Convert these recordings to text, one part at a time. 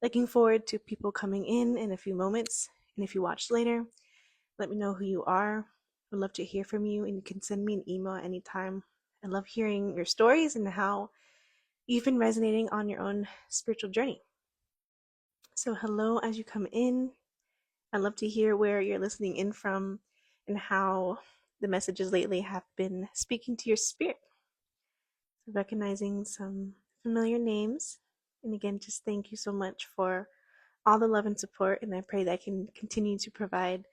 Looking forward to people coming in a few moments. And if you watch later, let me know who you are. Would love to hear from you, and you can send me an email anytime. I love hearing your stories and how you've been resonating on your own spiritual journey. So, hello as you come in. I'd love to hear where you're listening in from and how the messages lately have been speaking to your spirit. Recognizing some familiar names. And again, just thank you so much for all the love and support. And I pray that I can continue to provide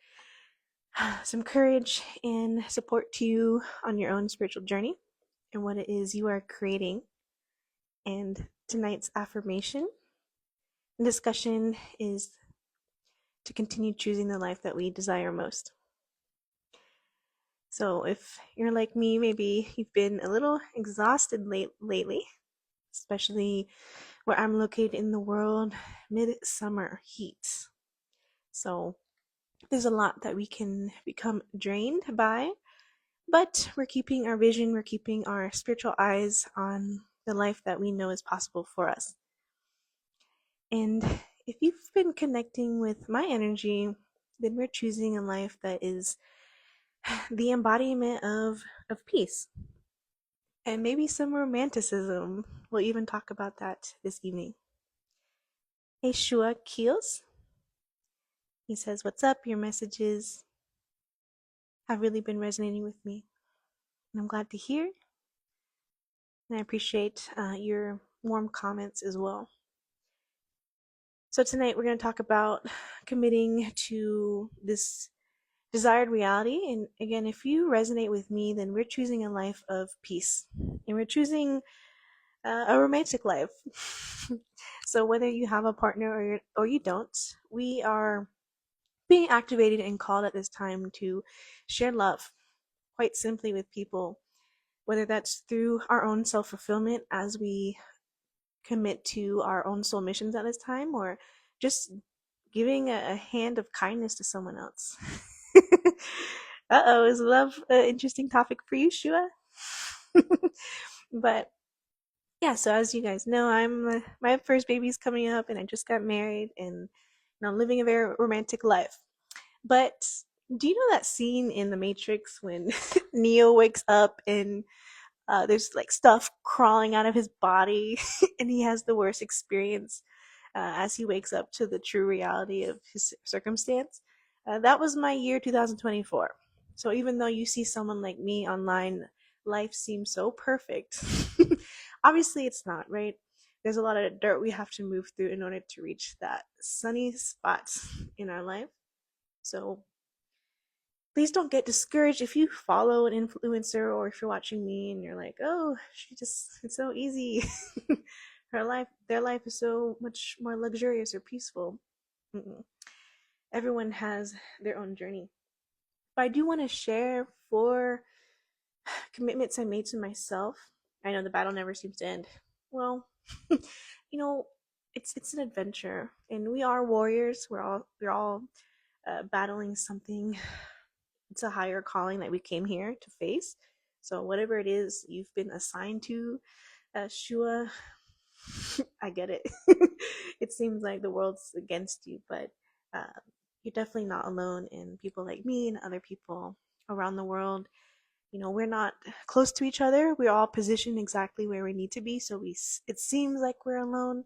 some courage and support to you on your own spiritual journey and what it is you are creating. And tonight's affirmation and discussion is to continue choosing the life that we desire most. So if you're like me, maybe you've been a little exhausted lately, especially where I'm located in the world, midsummer heat. So there's a lot that we can become drained by, but we're keeping our vision, we're keeping our spiritual eyes on the life that we know is possible for us. And if you've been connecting with my energy, then we're choosing a life that is the embodiment of peace and maybe some romanticism. We'll even talk about that this evening. Hey, Shua Keels. He says, "What's up? Your messages have really been resonating with me. And I'm glad to hear. And I appreciate your warm comments as well." So tonight we're going to talk about committing to this desired reality. And again, if you resonate with me, then we're choosing a life of peace. And we're choosing a romantic life. So whether you have a partner or you don't, we are being activated and called at this time to share love quite simply with people, whether that's through our own self-fulfillment as we commit to our own soul missions at this time, or just giving a hand of kindness to someone else. Uh-oh, is love an interesting topic for you, Shua? But yeah, so as you guys know, my first baby's coming up, and I just got married, and I'm living a very romantic life. But do you know that scene in The Matrix when Neo wakes up and there's like stuff crawling out of his body, and he has the worst experience as he wakes up to the true reality of his circumstance? That was my year 2024. So even though you see someone like me online, life seems so perfect. Obviously, it's not, right? There's a lot of dirt we have to move through in order to reach that sunny spot in our life. So please don't get discouraged if you follow an influencer, or if you're watching me and you're like, oh, it's so easy. Their life is so much more luxurious or peaceful. Mm-mm. Everyone has their own journey. But I do want to share 4 commitments I made to myself. I know the battle never seems to end. Well, you know, it's an adventure, and we are warriors. We're all battling something. It's a higher calling that we came here to face. So whatever it is you've been assigned to, Shua, I get it. It seems like the world's against you, but uh, you're definitely not alone. And people like me and other people around the world, we're not close to each other. We're all positioned exactly where we need to be. So it seems like we're alone,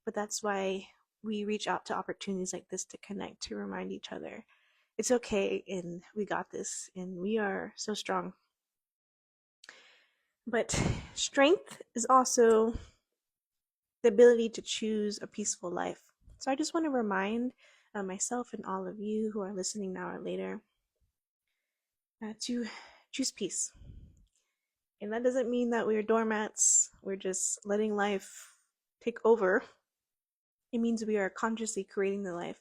but that's why we reach out to opportunities like this to connect, to remind each other it's okay, and we got this, and we are so strong. But strength is also the ability to choose a peaceful life. So I just want to remind myself and all of you who are listening now or later to choose peace. And that doesn't mean that we're doormats, we're just letting life take over. It means we are consciously creating the life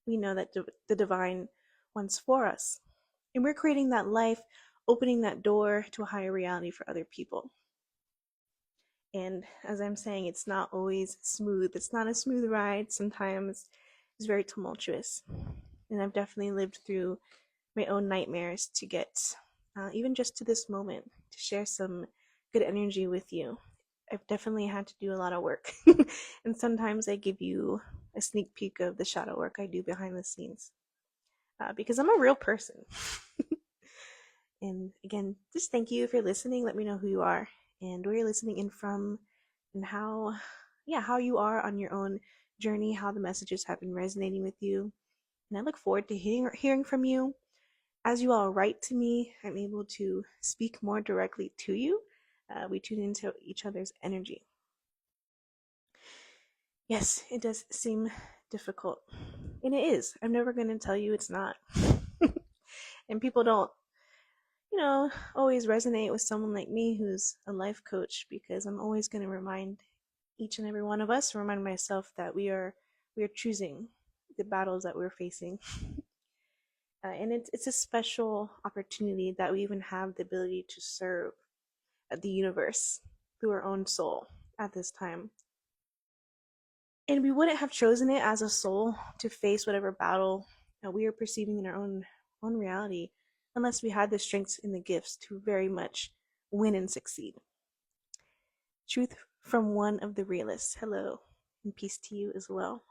we know that the divine wants for us. And we're creating that life, opening that door to a higher reality for other people. And as I'm saying, it's not always smooth. It's not a smooth ride. Sometimes it's very tumultuous. And I've definitely lived through my own nightmares to get even just to this moment, to share some good energy with you. I've definitely had to do a lot of work. And sometimes I give you a sneak peek of the shadow work I do behind the scenes, because I'm a real person. And again, just thank you for listening. Let me know who you are and where you're listening in from, and how, yeah, how you are on your own journey, how the messages have been resonating with you. And I look forward to hearing from you. As you all write to me, I'm able to speak more directly to you. We tune into each other's energy. Yes, it does seem difficult. And it is. I'm never going to tell you it's not. And people don't, always resonate with someone like me who's a life coach, because I'm always going to remind each and every one of us, remind myself that we are choosing the battles that we're facing. And it's a special opportunity that we even have the ability to serve the universe through our own soul at this time. And we wouldn't have chosen it as a soul to face whatever battle we are perceiving in our own reality, unless we had the strengths and the gifts to very much win and succeed. Truth from one of the realists. Hello, and peace to you as well.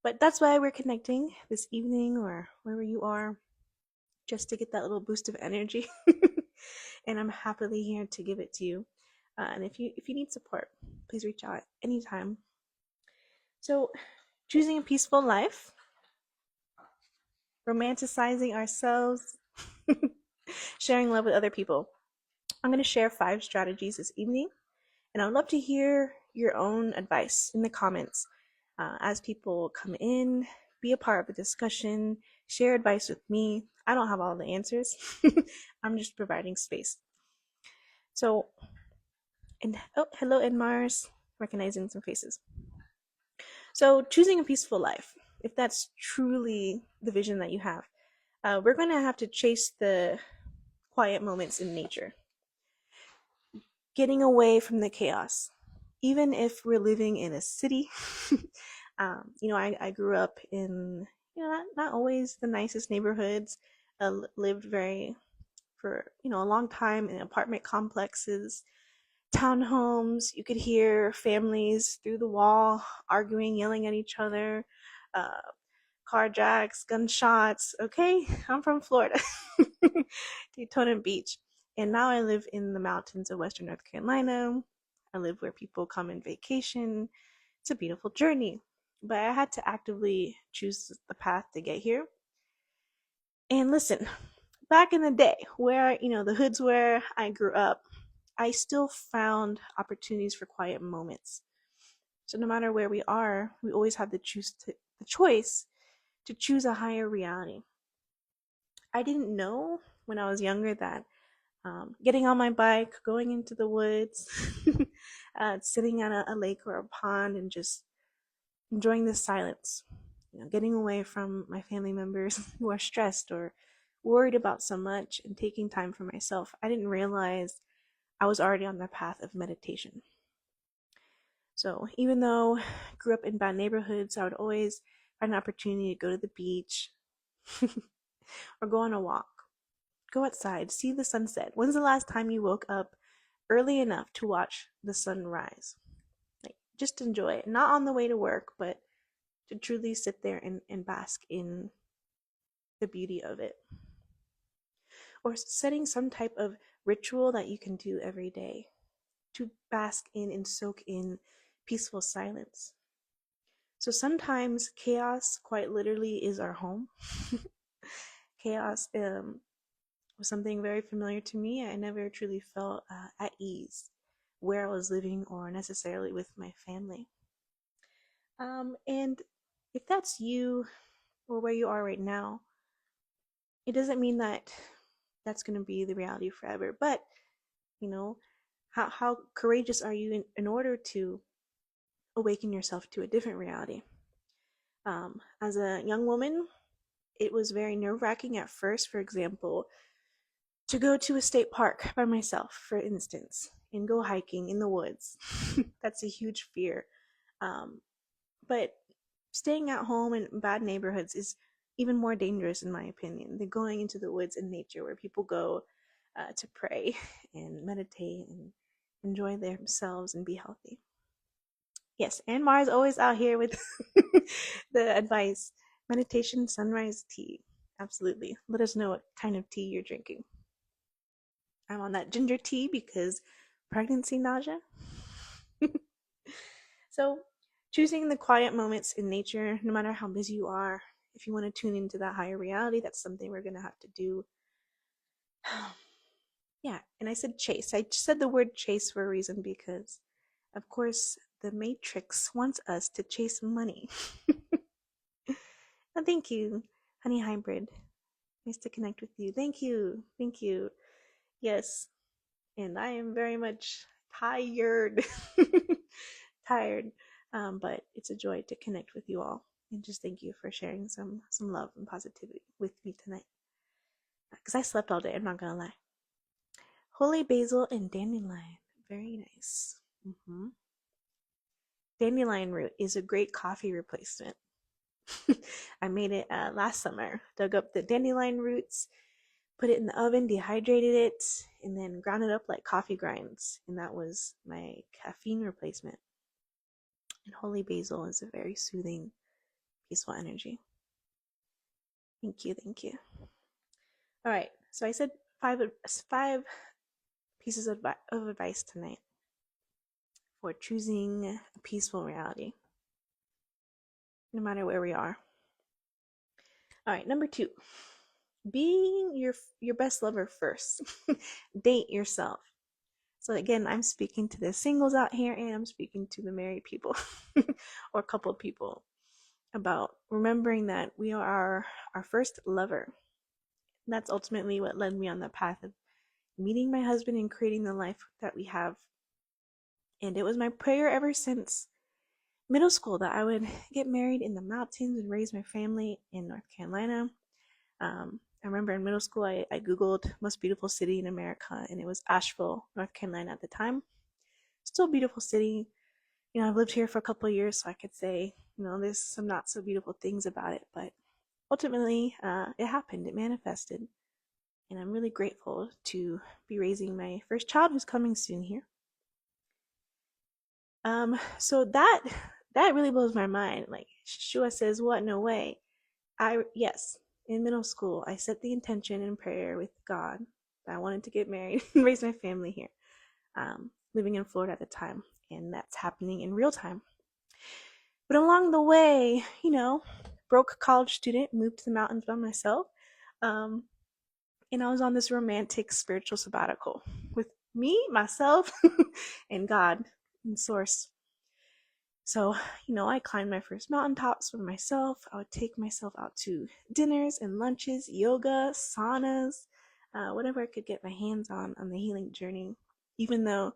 But that's why we're connecting this evening or wherever you are, just to get that little boost of energy. And I'm happily here to give it to you. And if you need support, please reach out anytime. So, choosing a peaceful life, romanticizing ourselves, sharing love with other people. I'm going to share 5 strategies this evening, and I would love to hear your own advice in the comments as people come in, be a part of the discussion, share advice with me. I don't have all the answers. I'm just providing space. So, and oh, hello, Ed Mars, recognizing some faces. So, choosing a peaceful life, if that's truly the vision that you have, we're going to have to chase the quiet moments in nature, getting away from the chaos. Even if we're living in a city, I grew up in, not always the nicest neighborhoods, lived for, a long time in apartment complexes, townhomes. You could hear families through the wall arguing, yelling at each other, uh, carjacks, gunshots. Okay, I'm from Florida, Daytona Beach. And now I live in the mountains of Western North Carolina. I live where people come and vacation. It's a beautiful journey. But I had to actively choose the path to get here. And listen, back in the day, where, the hoods where I grew up, I still found opportunities for quiet moments. So no matter where we are, we always have the choice to choose a higher reality. I didn't know when I was younger that getting on my bike, going into the woods, sitting at a lake or a pond and just enjoying the silence, getting away from my family members who are stressed or worried about so much, and taking time for myself. I didn't realize I was already on the path of meditation. So even though I grew up in bad neighborhoods, I would always find an opportunity to go to the beach or go on a walk. Go outside, see the sunset. When's the last time you woke up early enough to watch the sun rise? Like, just enjoy it. Not on the way to work, but to truly sit there and bask in the beauty of it. Or setting some type of ritual that you can do every day to bask in and soak in peaceful silence. So sometimes chaos quite literally is our home. Chaos was something very familiar to me. I never truly felt at ease where I was living or necessarily with my family. And if that's you or where you are right now, it doesn't mean that that's going to be the reality forever. But, how courageous are you in order to awaken yourself to a different reality? As a young woman, it was very nerve-wracking at first, for example, to go to a state park by myself, for instance, and go hiking in the woods. That's a huge fear. But staying at home in bad neighborhoods is even more dangerous, in my opinion, than going into the woods and nature where people go to pray and meditate and enjoy themselves and be healthy. Yes, and Mars always out here with the advice. Meditation, sunrise tea. Absolutely. Let us know what kind of tea you're drinking. I'm on that ginger tea because pregnancy nausea. So, choosing the quiet moments in nature, no matter how busy you are, if you want to tune into that higher reality, that's something we're going to have to do. Yeah, and I said chase. I said the word chase for a reason because, of course, the Matrix wants us to chase money. Oh, thank you, Honey Hybrid. Nice to connect with you. Thank you. Thank you. Yes, and I am very much tired. Tired. But it's a joy to connect with you all. And just thank you for sharing some love and positivity with me tonight. Because I slept all day, I'm not gonna lie. Holy basil and dandelion. Very nice. Dandelion root is a great coffee replacement. I made it last summer. Dug up the dandelion roots, put it in the oven, dehydrated it, and then ground it up like coffee grinds. And that was my caffeine replacement. And holy basil is a very soothing, peaceful energy. Thank you, thank you. All right, so I said five pieces of advice tonight for choosing a peaceful reality, no matter where we are. All right, number 2, being your best lover first. Date yourself. So again, I'm speaking to the singles out here, and I'm speaking to the married people or coupled people about remembering that we are our first lover. And that's ultimately what led me on the path of meeting my husband and creating the life that we have. And it was my prayer ever since middle school that I would get married in the mountains and raise my family in North Carolina. I remember in middle school, I Googled most beautiful city in America, and it was Asheville, North Carolina at the time. Still a beautiful city. You know, I've lived here for a couple of years, so I could say, you know, there's some not so beautiful things about it, but ultimately, it happened. It manifested. And I'm really grateful to be raising my first child who's coming soon here. So that really blows my mind. Like Shua says, what? No way. Yes, in middle school, I set the intention in prayer with God that I wanted to get married and raise my family here. Living in Florida at the time, and that's happening in real time. But along the way, you know, broke college student, moved to the mountains by myself, um, and I was on this romantic spiritual sabbatical with me, myself, and God and Source. So, you know, I climbed my first mountaintops for myself. I would take myself out to dinners and lunches, yoga, saunas, whatever I could get my hands on the healing journey, even though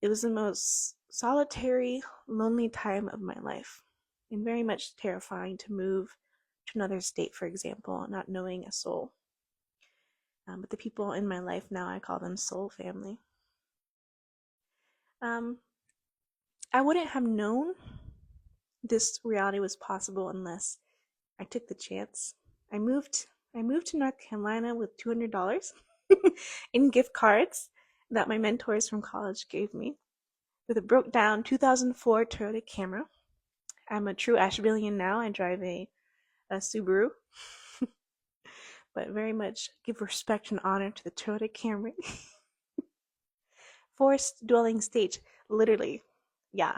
it was the most solitary, lonely time of my life and very much terrifying to move to another state, for example, not knowing a soul. But the people in my life now, I call them soul family. Um, I wouldn't have known this reality was possible unless I took the chance. I moved to North Carolina with $200 in gift cards that my mentors from college gave me with a broke down 2004 Toyota Camry. I'm a true Ashevillean now. I drive a Subaru, but very much give respect and honor to the Toyota Camry. Forest dwelling stage, literally. Yeah.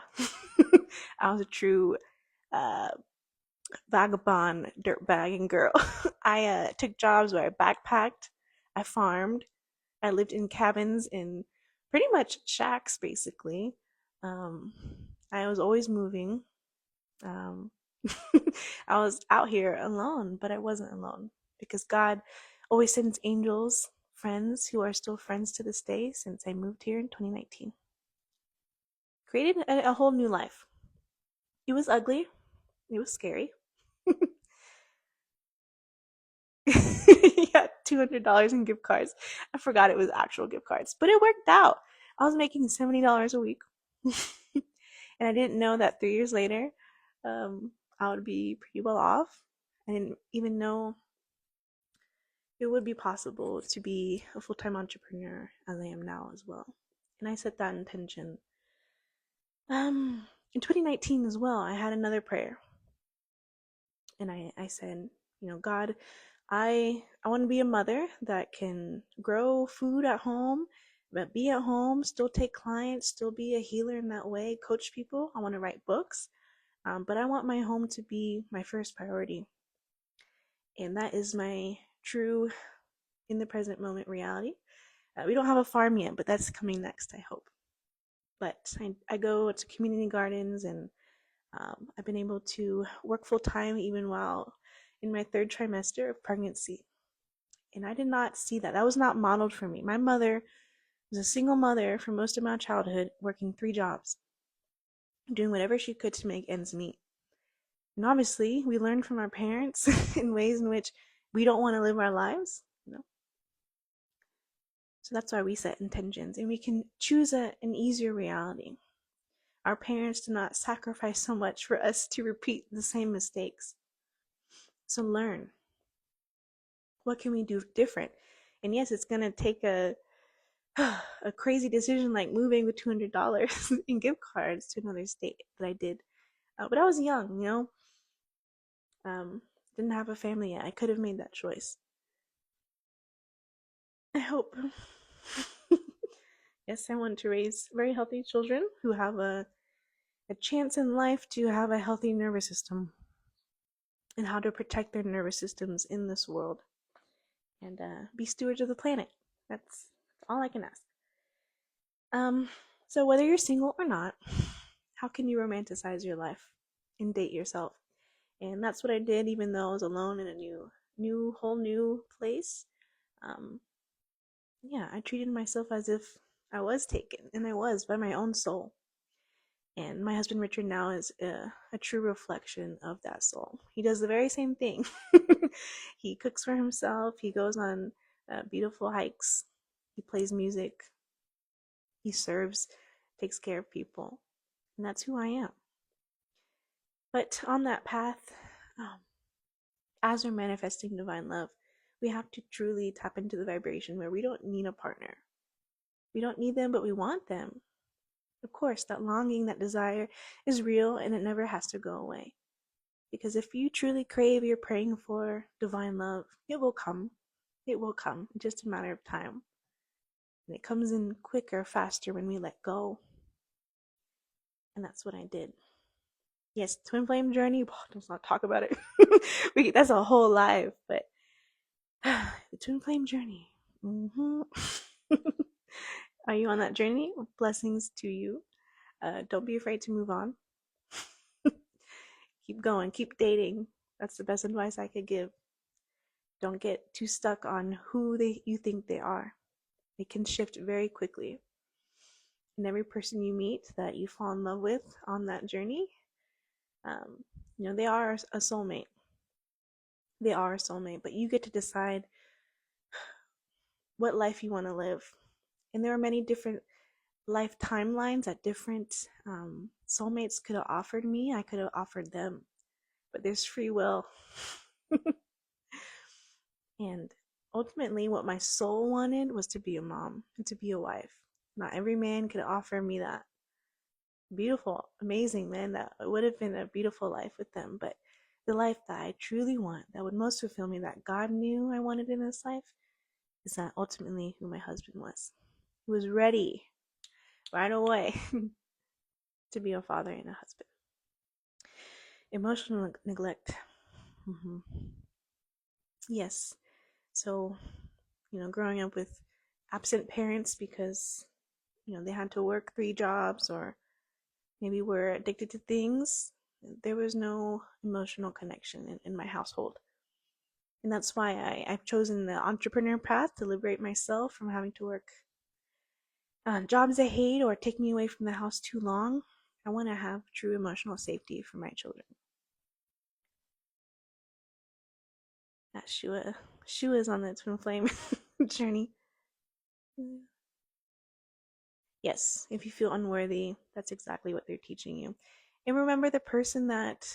I was a true uh, vagabond dirtbagging girl. I took jobs where I backpacked, I farmed, I lived in cabins in pretty much shacks basically. Um, I was always moving. Um, I was out here alone, but I wasn't alone because God always sends angels, friends who are still friends to this day since I moved here in 2019. Created a whole new life. It was ugly. It was scary. Yeah, $200 in gift cards. I forgot it was actual gift cards, but it worked out. I was making $70 a week. And I didn't know that 3 years later, I would be pretty well off. I didn't even know it would be possible to be a full-time entrepreneur as I am now as well. And I set that intention in 2019 as well, I had another prayer, and I said, God, I want to be a mother that can grow food at home, but be at home, still take clients, still be a healer in that way, coach people. I want to write books, but I want my home to be my first priority, and that is my true, in the present moment reality. We don't have a farm yet, but that's coming next, I hope. But I go to community gardens, and I've been able to work full time even while in my third trimester of pregnancy. And I did not see that. That was not modeled for me. My mother was a single mother for most of my childhood, working 3 jobs, doing whatever she could to make ends meet. And obviously, we learned from our parents in ways in which we don't want to live our lives. So that's why we set intentions, and we can choose an easier reality. Our parents did not sacrifice so much for us to repeat the same mistakes. So learn. What can we do different? And yes, it's going to take a crazy decision like moving with $200 in gift cards to another state that I did. But I was young, didn't have a family yet. I could have made that choice. I hope. Yes, I want to raise very healthy children who have a chance in life to have a healthy nervous system and how to protect their nervous systems in this world and be stewards of the planet. That's all I can ask. So whether you're single or not, how can you romanticize your life and date yourself? And that's what I did, even though I was alone in a whole new place. Um, yeah, I treated myself as if I was taken, and I was by my own soul. And my husband Richard now is a true reflection of that soul. He does the very same thing. He cooks for himself. He goes on beautiful hikes. He plays music. He serves, takes care of people. And that's who I am. But on that path, um, as we're manifesting divine love, we have to truly tap into the vibration where we don't need a partner. We don't need them, but we want them. Of course, that longing, that desire is real, and it never has to go away. Because if you truly crave, you're praying for divine love, it will come. It will come, in just a matter of time. And it comes in quicker, faster when we let go. And that's what I did. Yes, twin flame journey. Let's not talk about it. That's a whole life, but the twin flame journey. Mm-hmm. Are you on that journey? Blessings to you. Don't be afraid to move on. Keep going. Keep dating. That's the best advice I could give. Don't get too stuck on who you think they are. It can shift very quickly. And every person you meet that you fall in love with on that journey, they are a soulmate. They are a soulmate, but you get to decide what life you want to live. And there are many different life timelines that different soulmates could have offered me. I could have offered them, but there's free will. And ultimately, what my soul wanted was to be a mom and to be a wife. Not every man could offer me that. Beautiful, amazing man. That would have been a beautiful life with them. But the life that I truly want, that would most fulfill me, that God knew I wanted in this life, is that ultimately who my husband was. He was ready right away to be a father and a husband. Emotional neglect. Mm-hmm. Yes. So, growing up with absent parents because, they had to work 3 jobs or maybe were addicted to things, there was no emotional connection in my household. And that's why I've chosen the entrepreneur path to liberate myself from having to work jobs I hate or take me away from the house too long. I want to have true emotional safety for my children. That Shua is on the twin flame journey. Yes, if you feel unworthy, that's exactly what they're teaching you. And remember, the person that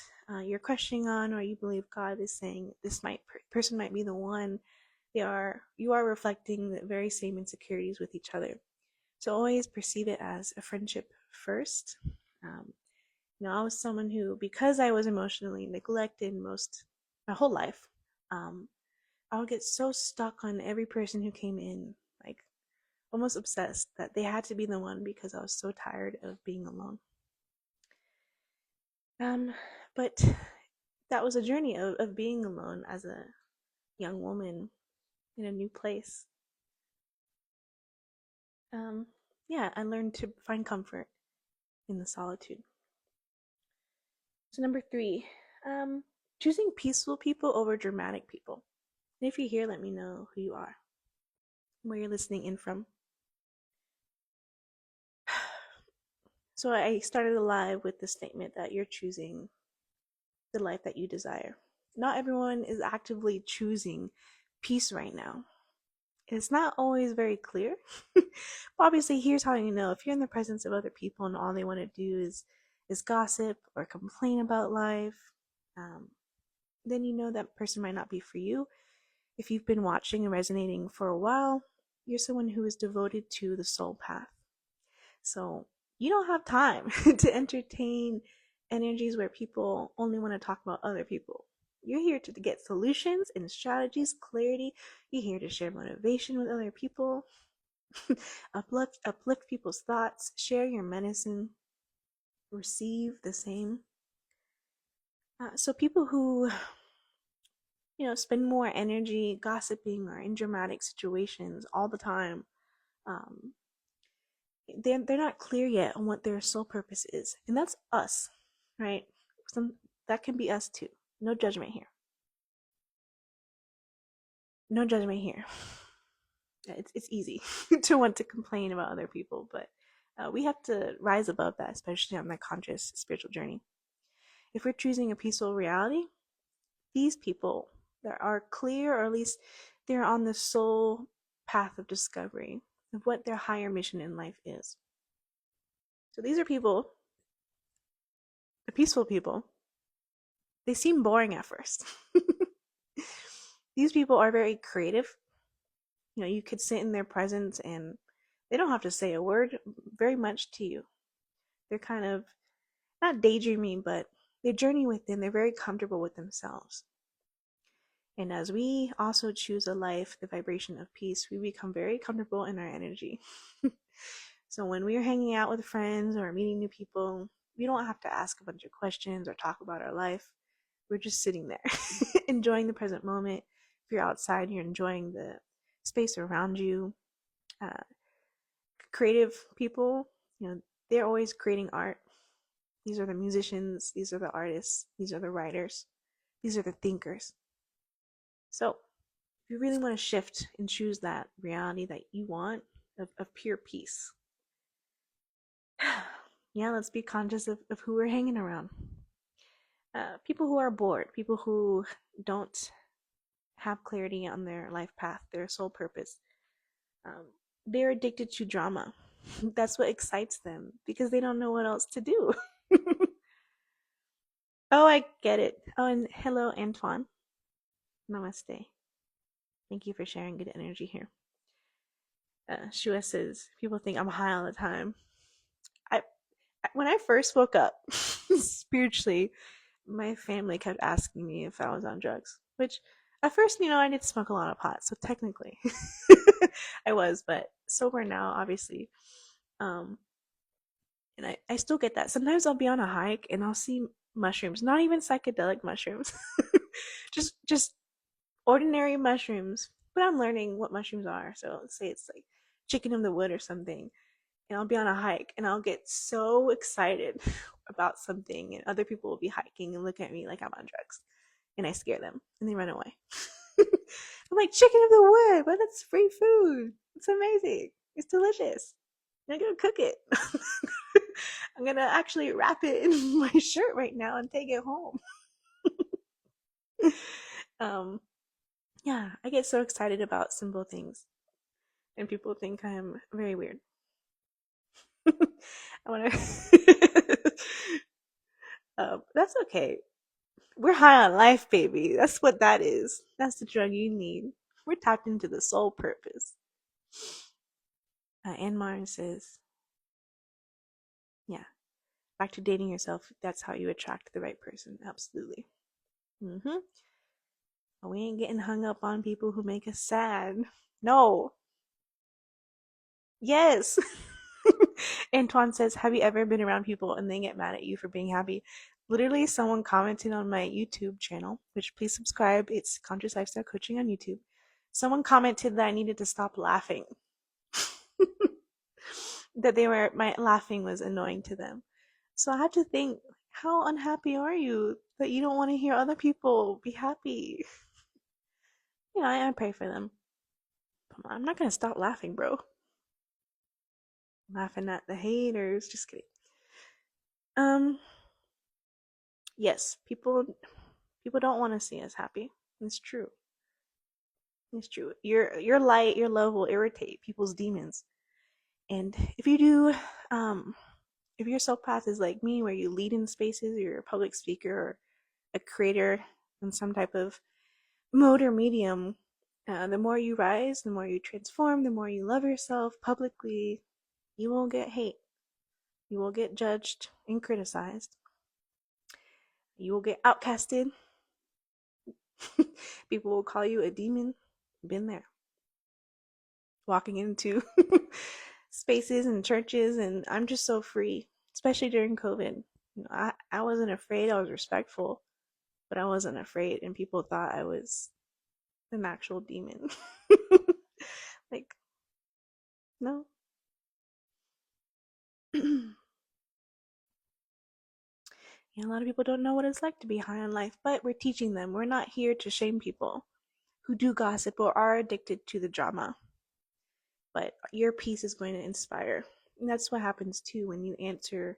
you're questioning on, or you believe God is saying person might be the one. You are reflecting the very same insecurities with each other. So always perceive it as a friendship first. I was someone who, because I was emotionally neglected my whole life, um, I would get so stuck on every person who came in, like almost obsessed that they had to be the one because I was so tired of being alone. Um, but that was a journey of being alone as a young woman in a new place. Um, yeah, I learned to find comfort in the solitude. So number three, um, choosing peaceful people over dramatic people. And if you're here, let me know who you are, where you're listening in from. So I started alive with the statement that you're choosing the life that you desire. Not everyone is actively choosing peace right now. It's not always very clear. But obviously, here's how you know if you're in the presence of other people and all they want to do is gossip or complain about life, um, then you know that person might not be for you. If you've been watching and resonating for a while, you're someone who is devoted to the soul path. So you don't have time to entertain energies where people only want to talk about other people. You're here to get solutions and strategies, clarity. You're here to share motivation with other people, uplift people's thoughts, share your medicine, receive the same. So people who spend more energy gossiping or in dramatic situations all the time, um, they're not clear yet on what their sole purpose is, and that's us, right? Some that can be us too. No judgment here. No judgment here. It's easy to want to complain about other people, but we have to rise above that, especially on the conscious spiritual journey. If we're choosing a peaceful reality, these people that are clear, or at least they're on the soul path of discovery of what their higher mission in life is. So these are people, the peaceful people. They seem boring at first. These people are very creative. You could sit in their presence and they don't have to say a word very much to you. They're kind of not daydreaming, but they journey within. They're very comfortable with themselves. And as we also choose a life, the vibration of peace, we become very comfortable in our energy. So when we're hanging out with friends or meeting new people, we don't have to ask a bunch of questions or talk about our life. We're just sitting there, enjoying the present moment. If you're outside, you're enjoying the space around you. Uh, Creative people, they're always creating art. These are the musicians, these are the artists, these are the writers, these are the thinkers. So if you really want to shift and choose that reality that you want of pure peace, yeah, let's be conscious of who we're hanging around. People who are bored, people who don't have clarity on their life path, their sole purpose. Um, they're addicted to drama. That's what excites them because they don't know what else to do. Oh, I get it. Oh, and hello, Antoine. Namaste. Thank you for sharing good energy here. Shua says, people think I'm high all the time. I when I first woke up spiritually, my family kept asking me if I was on drugs, which at first, I did smoke a lot of pot, so technically I was, but sober now, obviously. Um, and I still get that. Sometimes I'll be on a hike and I'll see mushrooms, not even psychedelic mushrooms, just ordinary mushrooms. But I'm learning what mushrooms are. So let's say it's like chicken in the wood or something, and I'll be on a hike and I'll get so excited about something, and other people will be hiking and look at me like I'm on drugs, and I scare them and they run away. I'm like, chicken in the wood, but that's free food. It's amazing. It's delicious. I'm gonna cook it. I'm gonna actually wrap it in my shirt right now and take it home. um, yeah, I get so excited about simple things, and people think I'm very weird. I want to. That's okay. We're high on life, baby. That's what that is. That's the drug you need. We're tapped into the soul purpose. Anne Martin says, yeah, Back to dating yourself. That's how you attract the right person. Absolutely. Mm-hmm. We ain't getting hung up on people who make us sad. No. Yes. Antoine says, have you ever been around people and they get mad at you for being happy? Literally, someone commented on my YouTube channel, which please subscribe. It's Conscious Lifestyle Coaching on YouTube. Someone commented that I needed to stop laughing. That my laughing was annoying to them. So I had to think, how unhappy are you that you don't want to hear other people be happy? I pray for them. I'm not gonna stop laughing, bro. Laughing at the haters. Just kidding. Um, yes, people don't want to see us happy. It's true. It's true. Your light, your love will irritate people's demons. And if you do, um, if your soul path is like me, where you lead in spaces, you're a public speaker or a creator in some type of mode or medium, the more you rise, the more you transform, the more you love yourself publicly, you won't get hate. You will get judged and criticized. You will get outcasted. People will call you a demon. Been there. Walking into spaces and churches, and I'm just so free, especially during COVID. I wasn't afraid. I was respectful, but I wasn't afraid, and people thought I was an actual demon. Like, no. A lot of people don't know what it's like to be high on life, but we're teaching them. We're not here to shame people who do gossip or are addicted to the drama. But your piece is going to inspire. And that's what happens too when you answer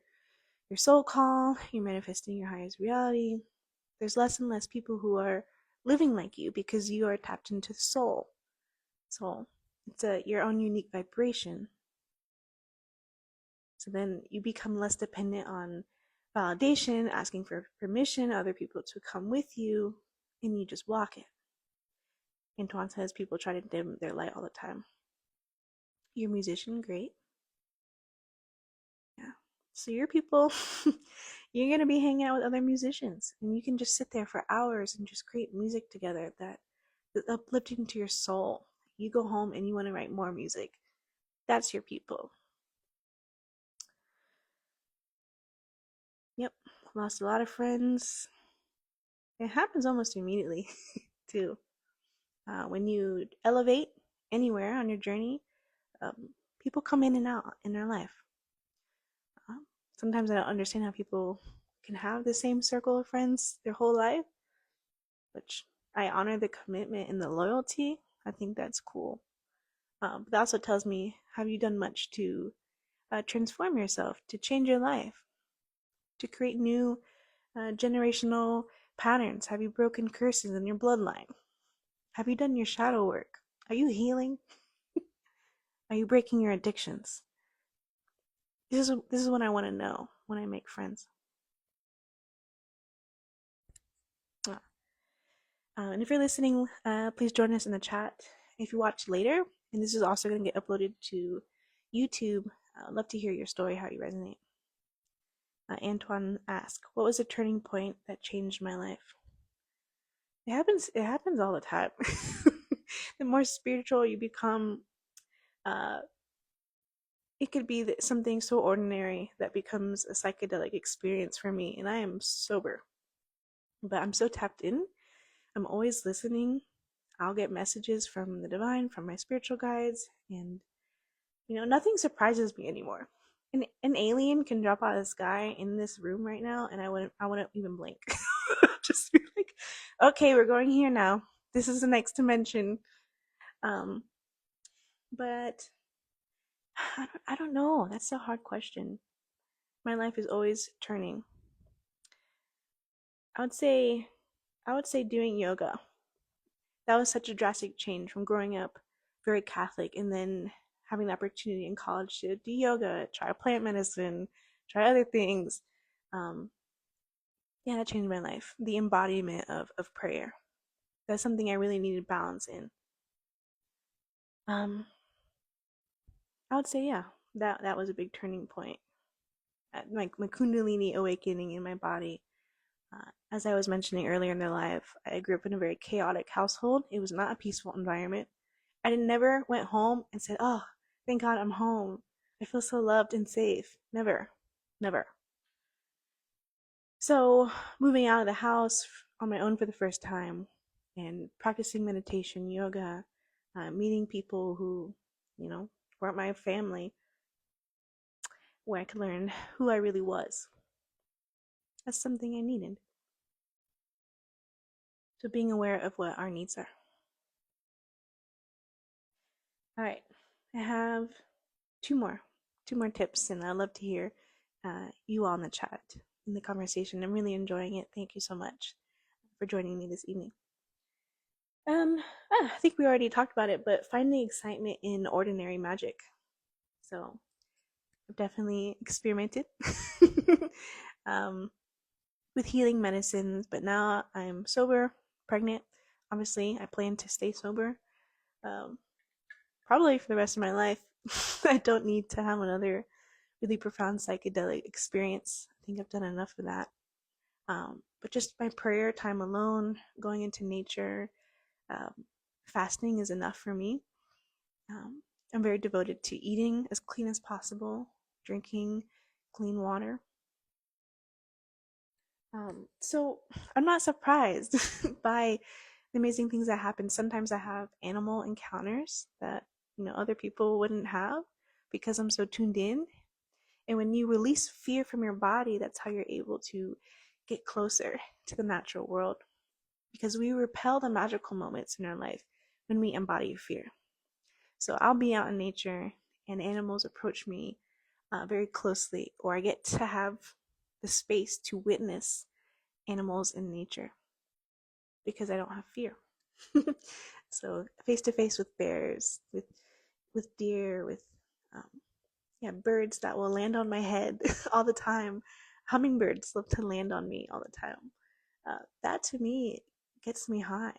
your soul call, you're manifesting your highest reality. There's less and less people who are living like you because you are tapped into the soul. So it's your own unique vibration. So then you become less dependent on validation, asking for permission, other people to come with you, and you just walk it. Antoine says people try to dim their light all the time. You're a musician, great. Yeah. So your people, you're gonna be hanging out with other musicians, and you can just sit there for hours and just create music together that is uplifting to your soul. You go home and you want to write more music. That's your people. Yep. Lost a lot of friends. It happens almost immediately, too. When you elevate anywhere on your journey, um, people come in and out in their life. Uh, Sometimes I don't understand how people can have the same circle of friends their whole life, which I honor the commitment and the loyalty. I think that's cool. But that also tells me, have you done much to transform yourself, to change your life, to create new generational patterns? Have you broken curses in your bloodline? Have you done your shadow work? Are you healing? Are you breaking your addictions? This is what I want to know when I make friends. And if you're listening, please join us in the chat. If you watch later, and this is also going to get uploaded to YouTube, I'd love to hear your story, how you resonate. Antoine asked, "What was a turning point that changed my life?" It happens. It happens all the time. The more spiritual you become, uh, it could be something so ordinary that becomes a psychedelic experience for me. And I am sober, but I'm so tapped in. I'm always listening. I'll get messages from the divine, from my spiritual guides, and nothing surprises me anymore. An alien can drop out of the sky in this room right now, and I wouldn't even blink. Just be like, okay, we're going here now. This is the next dimension. Um, but I don't know. That's a hard question. My life is always turning. I would say I would say doing yoga. That was such a drastic change from growing up very Catholic and then having the opportunity in college to do yoga, try plant medicine, try other things. Um, yeah, that changed my life. The embodiment of prayer. That's something I really needed balance in. Um, I would say, yeah, that was a big turning point. my kundalini awakening in my body. As I was mentioning earlier in the live, I grew up in a very chaotic household. It was not a peaceful environment. I never went home and said, "Oh, thank God I'm home. I feel so loved and safe." Never, never. So, moving out of the house on my own for the first time and practicing meditation, yoga, meeting people who, you know, weren't my family, where I could learn who I really was. That's something I needed. So, being aware of what our needs are. All right, I have two more tips, and I'd love to hear you all in the chat, in the conversation. I'm really enjoying it. Thank you so much for joining me this evening. I think we already talked about it, but finding excitement in ordinary magic. So I've definitely experimented um, with healing medicines, but now I'm sober, pregnant. Obviously, I plan to stay sober, um, probably for the rest of my life. I don't need to have another really profound psychedelic experience. I think I've done enough of that. But just my prayer time alone, going into nature, um, fasting is enough for me. I'm very devoted to eating as clean as possible, drinking clean water. So I'm not surprised by the amazing things that happen. Sometimes I have animal encounters that other people wouldn't have because I'm so tuned in. And when you release fear from your body, that's how you're able to get closer to the natural world. Because we repel the magical moments in our life when we embody fear. So I'll be out in nature and animals approach me very closely, or I get to have the space to witness animals in nature because I don't have fear. So face to face with bears, with deer, with um, birds that will land on my head all the time. Hummingbirds love to land on me all the time. That to me gets me high.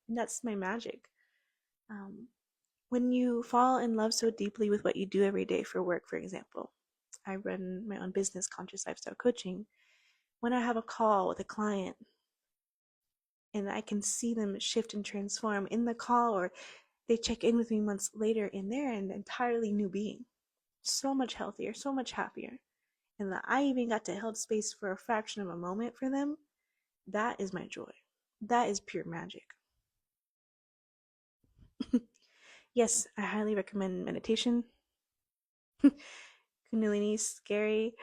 That's my magic. Um, when you fall in love so deeply with what you do every day for work, for example, I run my own business, Conscious Lifestyle Coaching. When I have a call with a client and I can see them shift and transform in the call, or they check in with me months later and they're an entirely new being, so much healthier, so much happier, and that I even got to hold space for a fraction of a moment for them, that is my joy. That is pure magic. Yes, I highly recommend meditation. Kundalini is scary.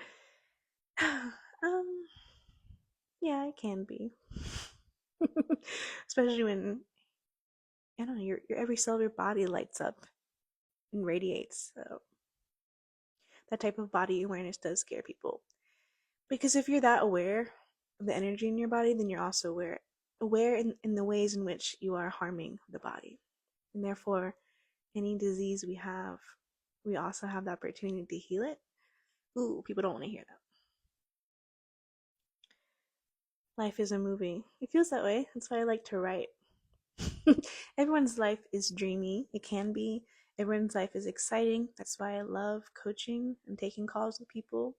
Yeah, it can be. Especially when, I don't know, your every cell of your body lights up and radiates. So that type of body awareness does scare people. Because if you're that aware of the energy in your body, then you're also aware in the ways in which you are harming the body. And therefore, any disease we have, we also have the opportunity to heal it. Ooh, people don't want to hear that. Life is a movie. It feels that way. That's why I like to write. Everyone's life is dreamy. It can be. Everyone's life is exciting. That's why I love coaching and taking calls with people.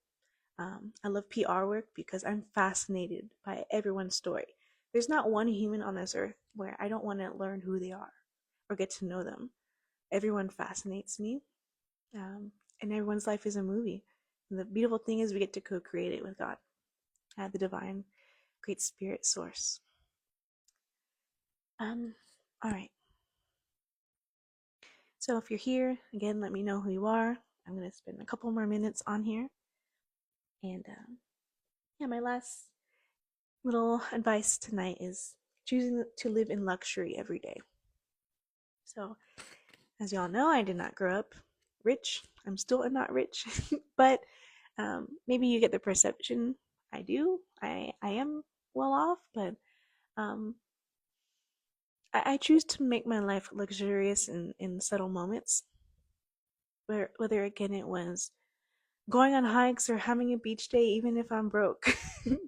I love PR work because I'm fascinated by everyone's story. There's not one human on this earth where I don't want to learn who they are or get to know them. Everyone fascinates me. And everyone's life is a movie. And the beautiful thing is we get to co-create it with God, the divine, great spirit source. All right. So if you're here, again, let me know who you are. I'm going to spend a couple more minutes on here. And my last little advice tonight is choosing to live in luxury every day. So, as y'all know, I did not grow up rich. I'm still not rich, but maybe you get the perception I do. I am well off, but I choose to make my life luxurious in subtle moments. Whether again it was going on hikes or having a beach day, even if I'm broke,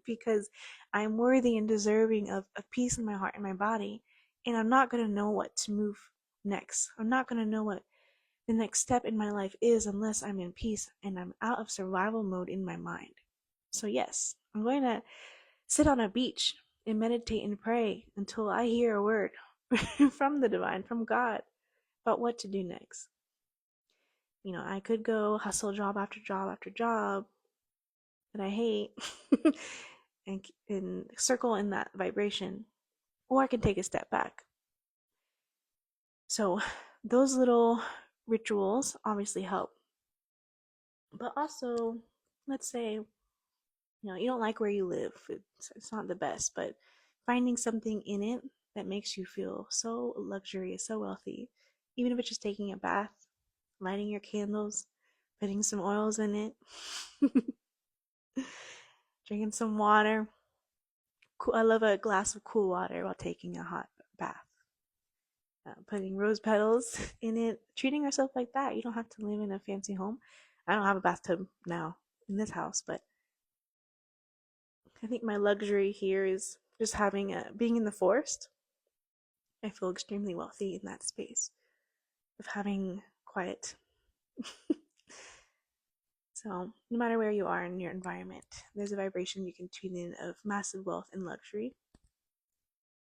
because I'm worthy and deserving of peace in my heart and my body. And I'm not going to know what to move next. I'm not going to know what the next step in my life is unless I'm in peace and I'm out of survival mode in my mind. So, yes, I'm going to sit on a beach and meditate and pray until I hear a word from the divine, from God, about what to do next. I could go hustle job after job after job that I hate and circle in that vibration, or I can take a step back. So, those little rituals obviously help. But also, let's say, you don't like where you live, it's not the best, but finding something in it that makes you feel so luxurious, so wealthy, even if it's just taking a bath, lighting your candles, putting some oils in it, drinking some water. I love a glass of cool water while taking a hot bath. Putting rose petals in it, treating yourself like that. You don't have to live in a fancy home. I don't have a bathtub now in this house, but I think my luxury here is just being in the forest. I feel extremely wealthy in that space of having quiet. So, no matter where you are in your environment, there's a vibration you can tune in of massive wealth and luxury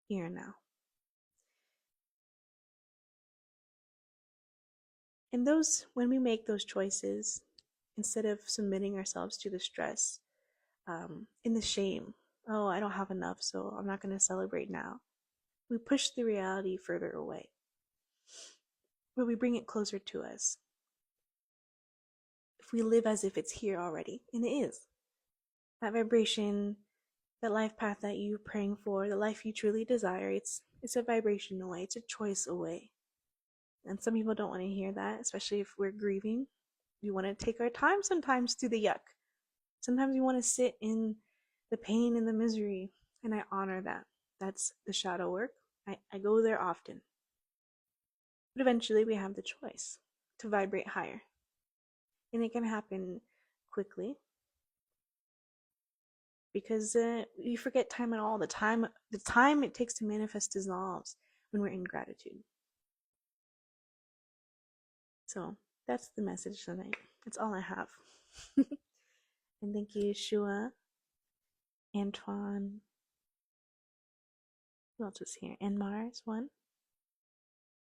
here and now. And when we make those choices, instead of submitting ourselves to the stress, in the shame, oh, I don't have enough, so I'm not going to celebrate now, we push the reality further away, where we bring it closer to us. If we live as if it's here already, and it is, that vibration, that life path that you're praying for, the life you truly desire, it's a vibration away, it's a choice away. And some people don't want to hear that, especially if we're grieving. We want to take our time sometimes through the yuck. Sometimes we want to sit in the pain and the misery, and I honor that. That's the shadow work. I go there often. But eventually we have the choice to vibrate higher. And it can happen quickly because we forget time at all. The time it takes to manifest dissolves when we're in gratitude. So that's the message tonight. That's all I have. And thank you, Shua, Antoine. Who else was here? And Mars, one.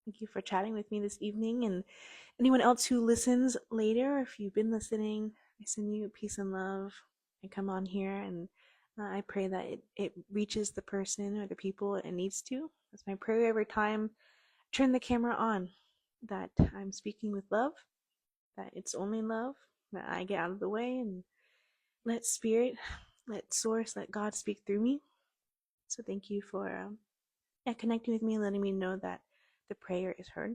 Thank you for chatting with me this evening. And anyone else who listens later, if you've been listening, I send you peace and love. I come on here and I pray that it reaches the person or the people it needs to. That's my prayer every time I turn the camera on, that I'm speaking with love, that it's only love, that I get out of the way and let spirit, let source, let God speak through me. So thank you for connecting with me and letting me know that the prayer is heard.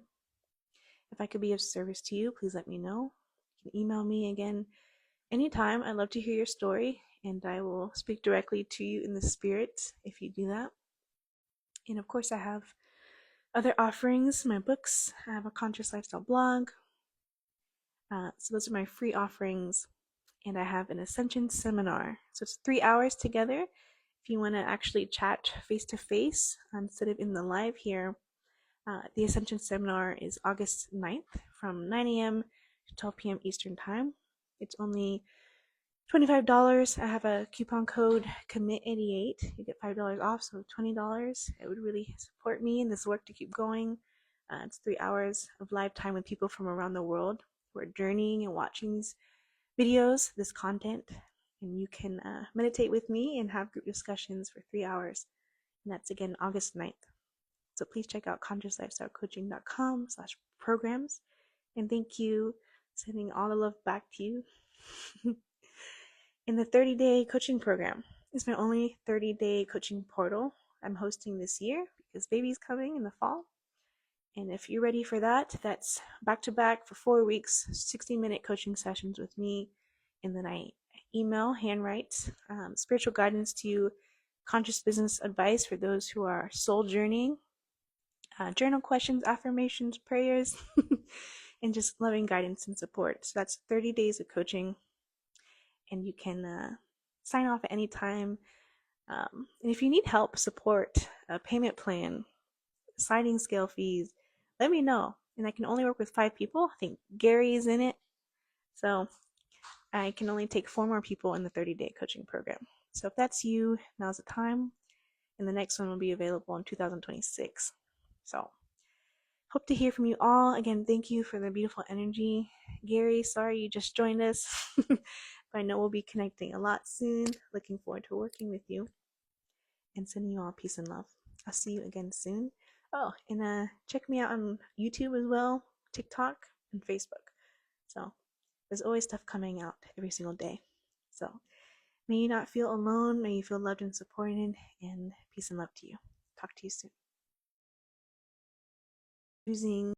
If I could be of service to you, please let me know. You can email me again anytime. I'd love to hear your story, and I will speak directly to you in the spirit if you do that. And of course, I have other offerings, my books. I have a conscious lifestyle blog. So those are my free offerings. And I have an Ascension seminar. So it's 3 hours together. If you want to actually chat face to face instead of in the live here, the Ascension seminar is August 9th from 9 a.m. to 12 p.m. Eastern Time. It's only $25. I have a coupon code COMMIT88. You get $5 off, so $20. It would really support me in this work to keep going. It's 3 hours of live time with people from around the world who are journeying and watching these videos, this content. And you can meditate with me and have group discussions for 3 hours. And that's again August 9th. So please check out consciouslifestylecoaching.com/programs. And thank you. Sending all the love back to you. In the 30-day coaching program, it's my only 30-day coaching portal I'm hosting this year because baby's coming in the fall. And if you're ready for that, that's back to back for 4 weeks, 60-minute coaching sessions with me. And then I handwrite spiritual guidance to you, conscious business advice for those who are soul journeying, journal questions, affirmations, prayers, and just loving guidance and support. So that's 30 days of coaching, and you can sign off at any time. And if you need help, support, a payment plan, sliding scale fees, let me know. and I can only work with 5 people. I think Gary is in it. So I can only take 4 more people in the 30-day coaching program. So if that's you, now's the time. And the next one will be available in 2026. So hope to hear from you all. Again, thank you for the beautiful energy. Gary, sorry you just joined us, but I know we'll be connecting a lot soon. Looking forward to working with you and sending you all peace and love. I'll see you again soon. Oh, and check me out on YouTube as well, TikTok, and Facebook. So there's always stuff coming out every single day. So may you not feel alone. May you feel loved and supported. And peace and love to you. Talk to you soon. Using